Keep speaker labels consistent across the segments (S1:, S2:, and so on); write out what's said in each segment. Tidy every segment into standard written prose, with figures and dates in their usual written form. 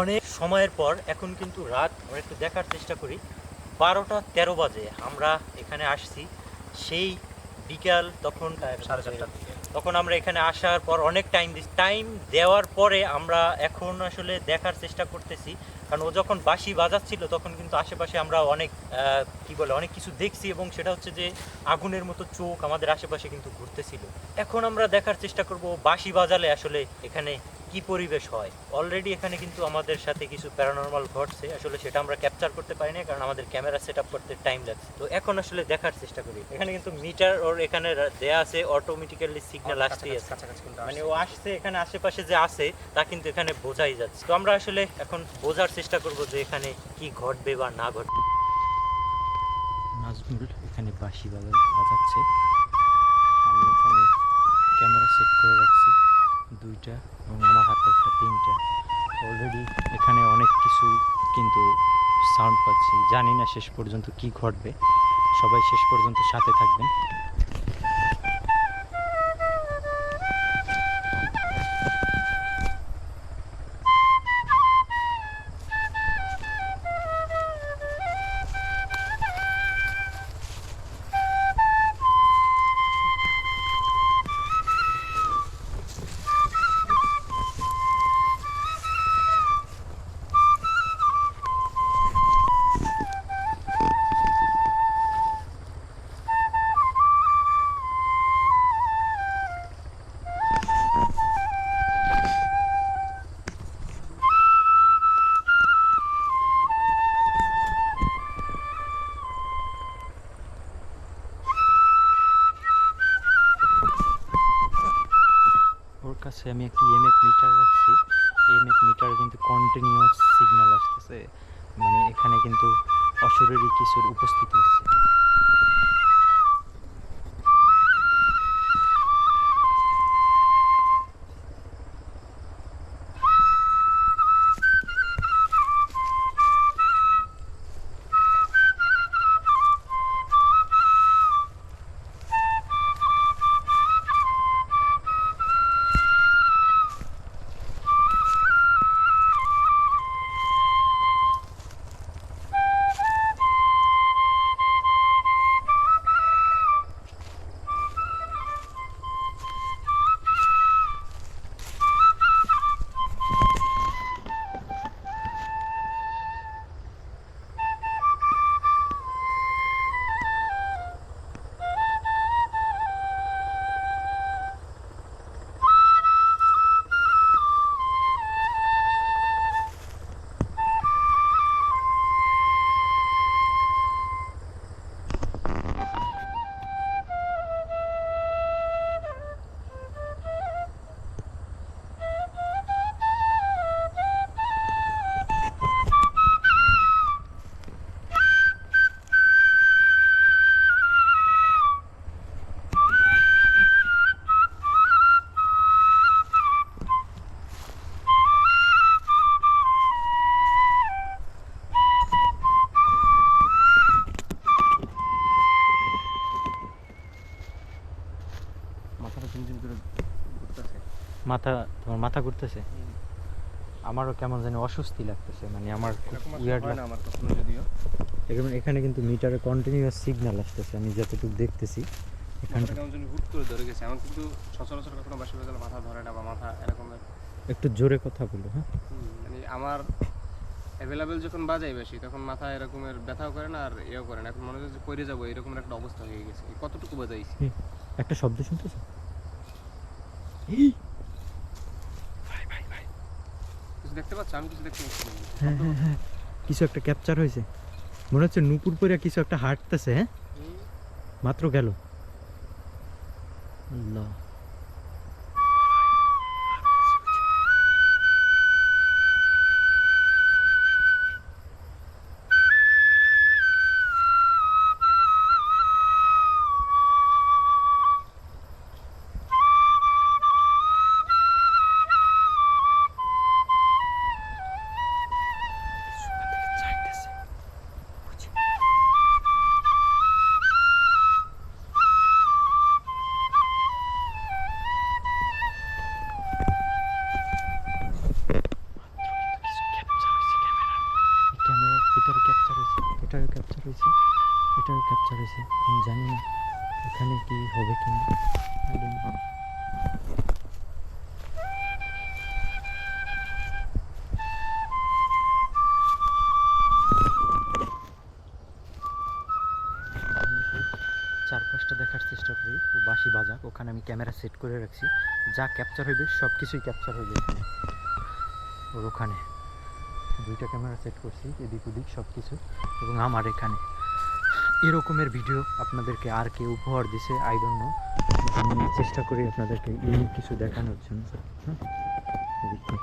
S1: অনেক সময়ের পর এখন কিন্তু রাত, আমরা একটু দেখার চেষ্টা করি। 12টা 13 বাজে আমরা এখানে আসছি। সেই বিকাল তখন 4:30 তখন আমরা এখানে আসার পর অনেক টাইম দেওয়ার পরে আমরা এখন আসলে দেখার চেষ্টা করতেছি। কারণ ও যখন বাঁশি বাজাচ্ছিল তখন কিন্তু আশেপাশে আমরা অনেক কি বলে অনেক কিছু দেখছি, এবং সেটা হচ্ছে যে আগুনের মতো চোখ আমাদের আশেপাশে কিন্তু ঘুরতেছিল। এখন আমরা দেখার চেষ্টা করব বাঁশি বাজালে আসলে এখানে কি পরিবেশ হয়। অলরেডি এখানে কিন্তু আমাদের সাথে কিছু প্যারানরমাল ঘটছে, আসলে সেটা আমরা ক্যাপচার করতে পারি না কারণ আমাদের ক্যামেরা সেট আপ করতে টাইম লাগছে। তো এখন আসলে দেখার চেষ্টা করি। এখানে কিন্তু মিটার ওর এখানে দেয়া আছে, অটোমেটিক্যালি সিগন্যাল আসতেই আছে, মানে ও আসছে এখানে আশেপাশে যে আছে তা কিন্তু এখানে বোঝাই যাচ্ছে। তো আমরা আসলে এখন বোঝার চেষ্টা করব যে এখানে কি ঘটবে বা না ঘটবে। নাজমুল এখানে বাঁশি বাজাচ্ছে, আমি এখানে ক্যামেরা সেট করে রাখছি 2টা এবং আমার হাতে একটা 3টা। অলরেডি এখানে অনেক কিছু কিন্তু সাউন্ড পাচ্ছি, জানি না শেষ পর্যন্ত কি ঘটবে। সবাই শেষ পর্যন্ত সাথে থাকবেন। ওর কাছে আমি একটি ইএমএফ মিটার রাখছি। ইএমএফ মিটারে কিন্তু কন্টিনিউয়াস সিগন্যাল আসতেছে, মানে এখানে কিন্তু অশরীরী কিছুর উপস্থিতি আছে। তোমার মাথা ঘুরতেছে? আমারও কেমন জানি অস্বস্তি লাগতেছে, মানে আমার ইয়ার্ড লাগে আমার কখনো যদিও। এখানে কিন্তু মিটারে কন্টিনিউয়াস সিগন্যাল আসতেছে, আমি যতটুকু দেখতেছি। এখানে কেমন জানি হুট করে ধরে গেছে, আমার কিন্তু সচরাচর কখনো বাঁশি বাজালে মাথা ধরে না বা মাথা এরকম। একটু জোরে কথা বলো। হ্যাঁ, মানে আমার অ্যাভেলেবেল যখন বাজাই বেশি তখন মাথা এরকমের ব্যথাও করে না আর এও করে না। এখন মনে হচ্ছে যে পড়ে যাবো এরকমের একটা অবস্থা হয়ে গেছে। কতটুকু বাজাইছি, একটা শব্দ শুনতেছো? কিছু দেখতে পাচ্ছ? আমি কিছু দেখতে পাচ্ছি। হ্যাঁ হ্যাঁ হ্যাঁ, কিছু একটা ক্যাপচার হয়েছে, মনে হচ্ছে নুপুর পরে কিছু একটা হাঁটতেছে। হ্যাঁ, মাত্র গেল। আল্লাহ, এটারও ক্যাপচার হয়েছে, এটারও ক্যাপচার হয়েছে, এটারও ক্যাপচার হয়েছে। আমি জানি না এখানে কি হবে কিনা। চারপাশটা দেখার চেষ্টা করি। ও বাঁশি বাজাক, ওখানে আমি ক্যামেরা সেট করে রাখছি, যা ক্যাপচার হইবে সব কিছুই ক্যাপচার হইবে এখানে। ওর ওখানে দুইটা ক্যামেরা সেট করছি, এদিক ওদিক সব কিছু। এবং আমার এখানে এরকমের ভিডিও আপনাদেরকে আর কেউ উপহার দিছে আই ডোন্ট নো। আমি চেষ্টা করি আপনাদেরকে ইউনিক কিছু দেখানোর জন্য। হ্যাঁ, এদিকে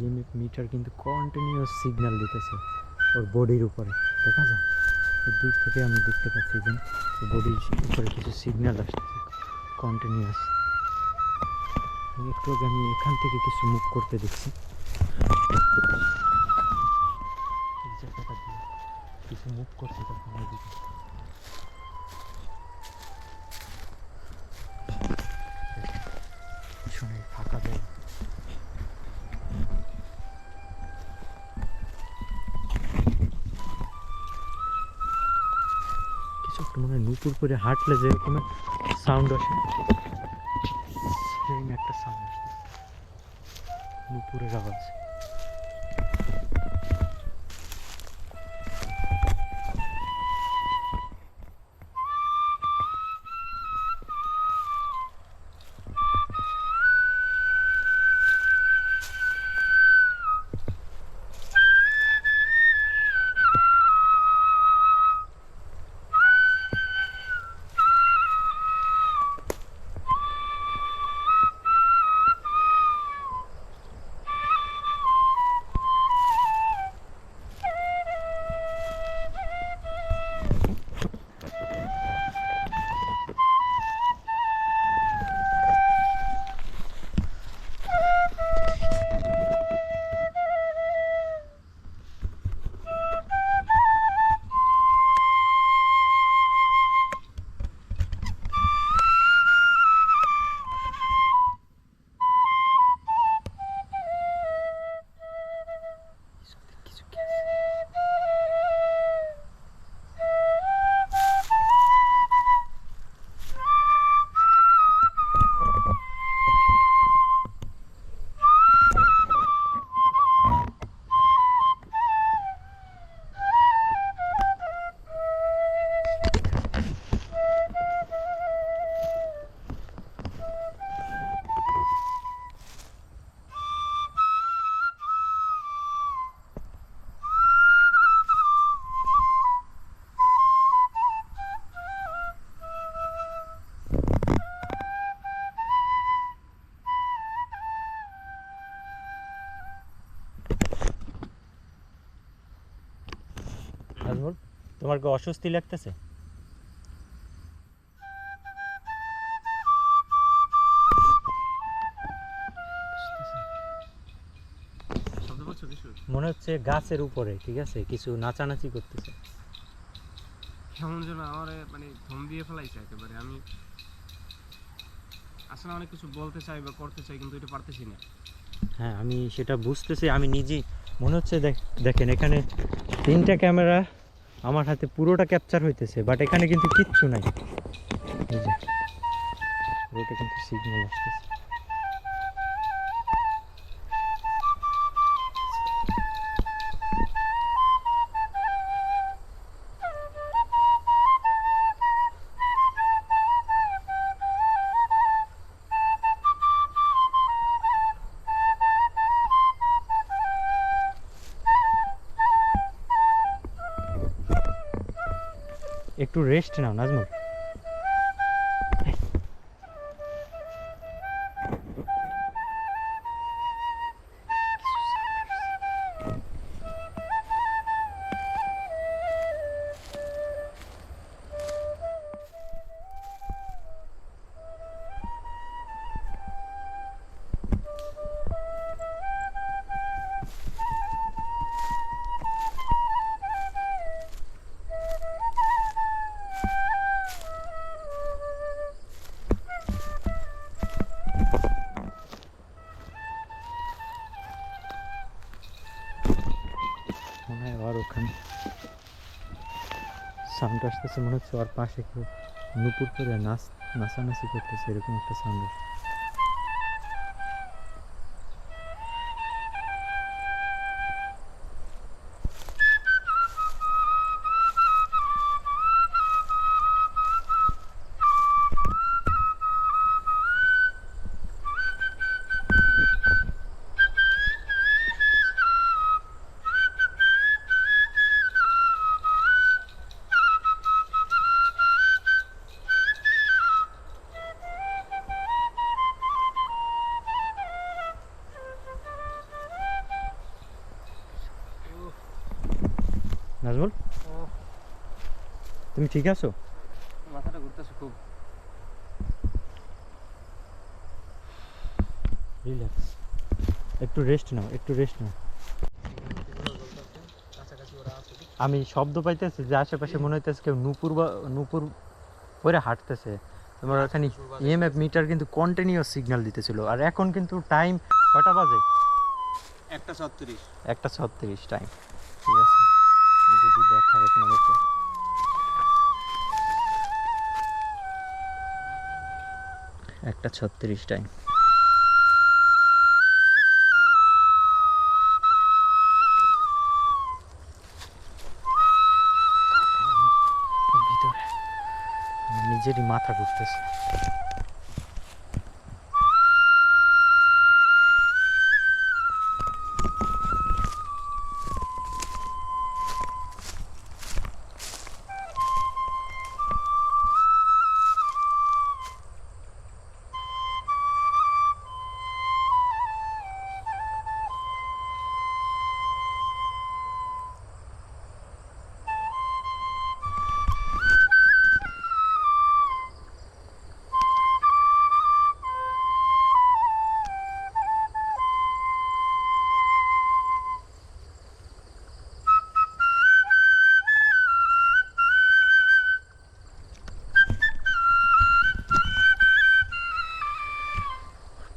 S1: লিমিট মিটার কিন্তু কন্টিনিউয়াস সিগন্যাল দিতেছে ওর বডির উপরে, দেখা যায় দূর থেকে আমি দেখতে পাচ্ছি যে বডির উপরে কিছু সিগন্যাল আসতেছে কন্টিনিউয়াস। একটু আগে আমি এখান থেকে কিছু মুভ করতে দেখছি, এই জায়গাটা দিয়ে কিছু মুভ করছে তখন ওইদিকে। পিছনে ফাঁকা জায়গা, কিছু একটা মনে হয় নুপুর করে হাঁটলে যেরকম সাউন্ড আসে, সেম একটা সাউন্ড আসছে, নুপুরের আওয়াজ। কিছু কি আছে? নাজমুল, তোমার কি অস্বস্তি লাগতেছে? মনে হচ্ছে গাছের উপরে, ঠিক আছে, কিছু নাচানাচি করতেছে।
S2: কেমন যেন আমার মানে ধম দিয়ে ফেলাইছে একেবারে। আমি আসলে অনেক কিছু বলতে চাই বা করতে চাই, কিন্তু এটা পারতেছি না।
S1: হ্যাঁ, আমি সেটা বুঝতেছি, আমি নিজেই। মনে হচ্ছে দেখেন এখানে 3টা ক্যামেরা আমার হাতে পুরোটা ক্যাপচার হইতেছে, বাট এখানে কিন্তু কিচ্ছু নাই। এই যে ওটা কিন্তু সিগন্যাল আসতেছে। একটু রেস্ট নাও নাজমুল। সাউন্ড আসতেছে, মনে হচ্ছে ওর পাশে কেউ নুপুর করে নাচানাচি করতেছে, এরকম একটা সাউন্ড। নাজমুল, তুমি ঠিক আছো?
S2: মাথাটা ঘুরতেছে খুব।
S1: রিল্যাক্স, একটু রেস্ট নাও, একটু রেস্ট নাও।
S2: কাছাকাছি ওরা আছে।
S1: আমি শব্দ পাইতেছি যে আশেপাশে মনে হইতেছে কেউ নূপুর পরে হাঁটতেছে। তোমার ওখানে ইএমএফ মিটার কিন্তু কন্টিনিউয়াস সিগন্যাল দিতেছিল। আর এখন কিন্তু টাইম কটা বাজে?
S2: 1:36।
S1: 1:36 টাইম। ঠিক আছে, যদি দেখায় আপনাদেরকে, একটা 36 টাইম। ভিতরে নিজেরই মাথা ঘুরতেছে।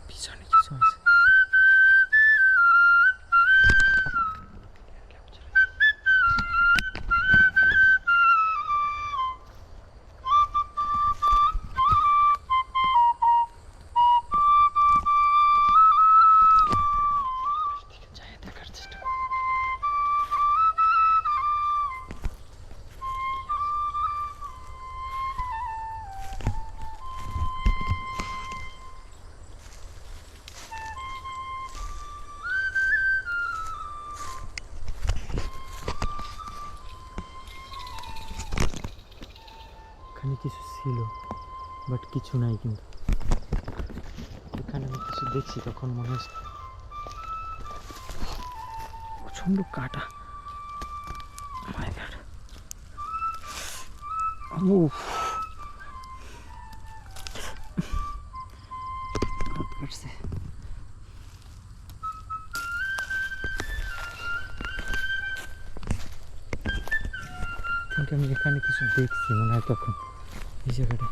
S1: পিছনে কিছু আছে। দেখার চেষ্টা করো। এখানে কিছু ছিল, বাট কিছু নাই। কিন্তু এখানে আমি কিছু দেখছি, তখন মনে হচ্ছে প্রচন্ড কাটা। My God. উফ, হাত কাটছে। আমি এখানে কিছু দেখছি মনে হয় তখন এই জায়গাটা।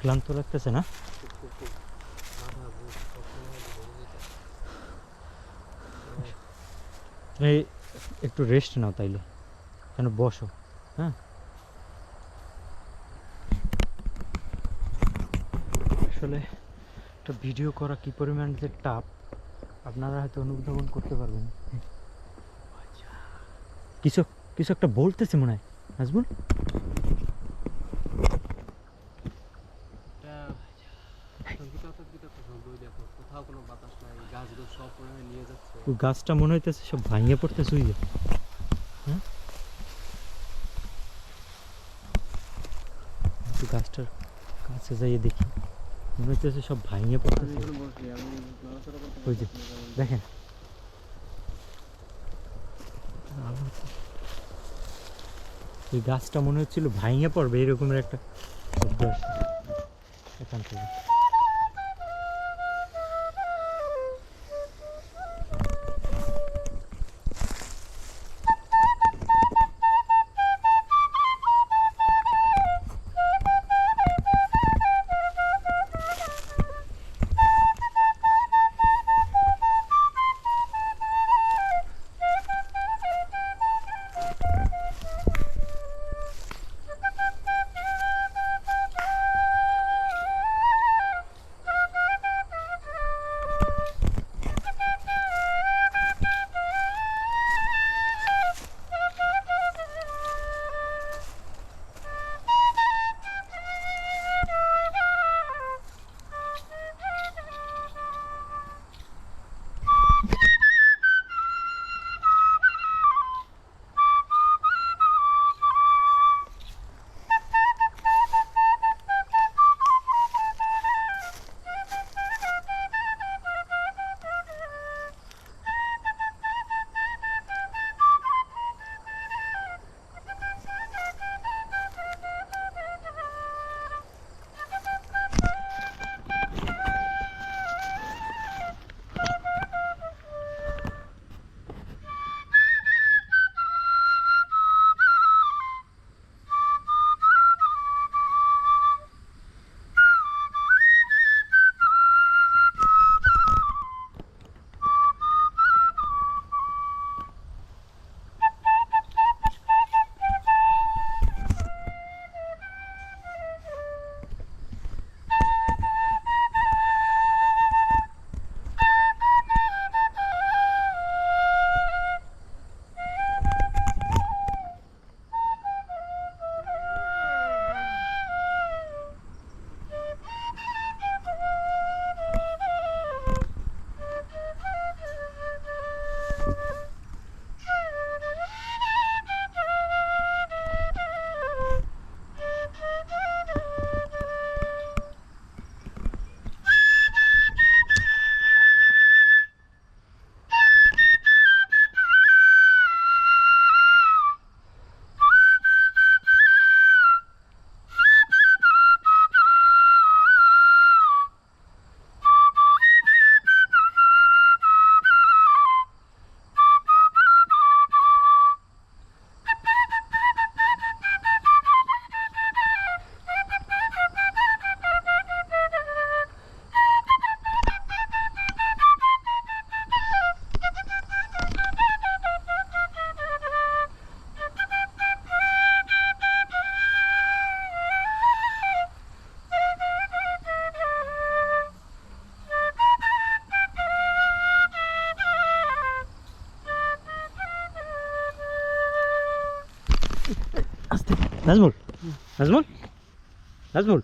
S1: ক্লান্ত লাগতেছে না? তুমি একটু রেস্ট নাও তাইলে, কেন বসো। হ্যাঁ, আসলে একটা ভিডিও করা কি পরিমাণ যে টাফ আপনারা হয়তো অনুধাবন করতে পারবেন। কিছু কিছু একটা বলতেছে মনে হয় নাজমুল।
S2: কোথাও কোনো বাতাস নাই, গাছগুলো সব পরিমাণে নিয়ে যাচ্ছে।
S1: ওই গাছটা মনে হইতেছে সব ভাঙিয়ে পড়তেছে। ওই যে হ্যাঁ, গাছটার কাছে যাইয়ে দেখি, মনে হইতেছে সব ভাঙিয়ে পড়তেছে। ওই যে দেখেন, ওই গাছটা মনে হচ্ছিল ভাঙিয়ে পড়বে, এরকমের একটা শব্দ আসছে এখান থেকে। Nazmul Nazmul Nazmul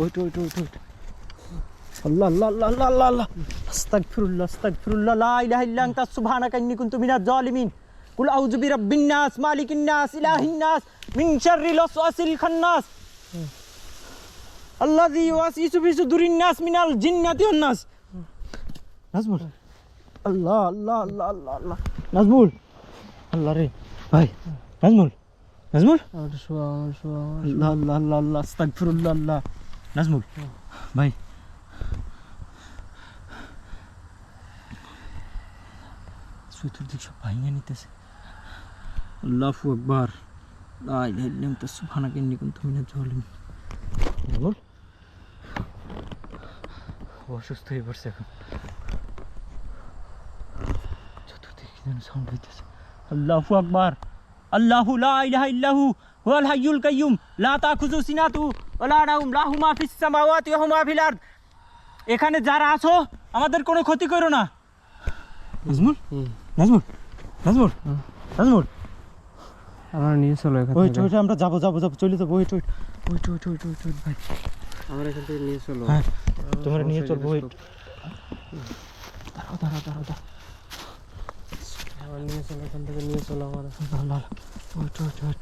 S1: wait wait wait wait Allah Allah Allah Allah Allah Allah আস্তাগফিরুল্লাহ আস্তাগফিরুল্লাহ লা ইলাহা ইল্লা আনতা সুবহানাকা ইন্নী কুনতু মিনাজ জালিমিন কুল আউযু বিরাব্বিন নাস মালিকিন নাস ইলাহিন নাস মিন শাররিল ওয়াসওয়াসিল খান্নাস আল্লাযী ইউওয়াসওয়িসু ফি সুদুরিন নাস মিনাল জিন্নাতি ওয়ান নাস নাজমুল আল্লাহ আল্লাহ আল্লাহ আল্লাহ আল্লাহ নাজমুল আল্লাহ রে ভাই নাজমুল নাজমুল আল্লাহ আল্লাহ আল্লাহ আল্লাহ আস্তাগফিরুল্লাহ আল্লাহ নাজমুল ভাই চতুর্দিক সব ভাঙিয়ে নিতেছে আল্লাহু আকবার লা ইলাহা ইল্লা আনতা সুবহানাকা ইন্নী কুনতু মিনাজ জালিমিন নাজমুল ও অসুস্থ হয়ে পড়ছে এখন চতুর্দিকে কি যেন সাউন্ড হইতেছে আল্লাহু আকবার আল্লাহু লা ইলাহা ইল্লাহু হুয়াল হাইয়ুল কাইয়্যুম লা তাখুযু সিনাতু ওয়ালা নাওম লাহু মা ফিস সামাওয়াতি ওয়া মা ফিল আরদ এখানে যারা আছো আমাদের কোনো ক্ষতি করো না নাজমুল নাজমুল নাজমুল নাজমুল
S2: আমার নিয়ে চলো এখান
S1: ওই
S2: থেকে
S1: ওই আমরা যাবো যাবো যাবো চলে যাবো ওই ওই ওই ওই ওই ওই ভাই
S2: আমার এখান থেকে নিয়ে চলো
S1: হ্যাঁ তোমরা নিয়ে চলবো ওই দাঁড়াও দাঁড়াও দাঁড়াও দাঁড়াও
S2: আমার নিয়ে চলো এখান থেকে নিয়ে চলো আমার
S1: ওই ওই ওই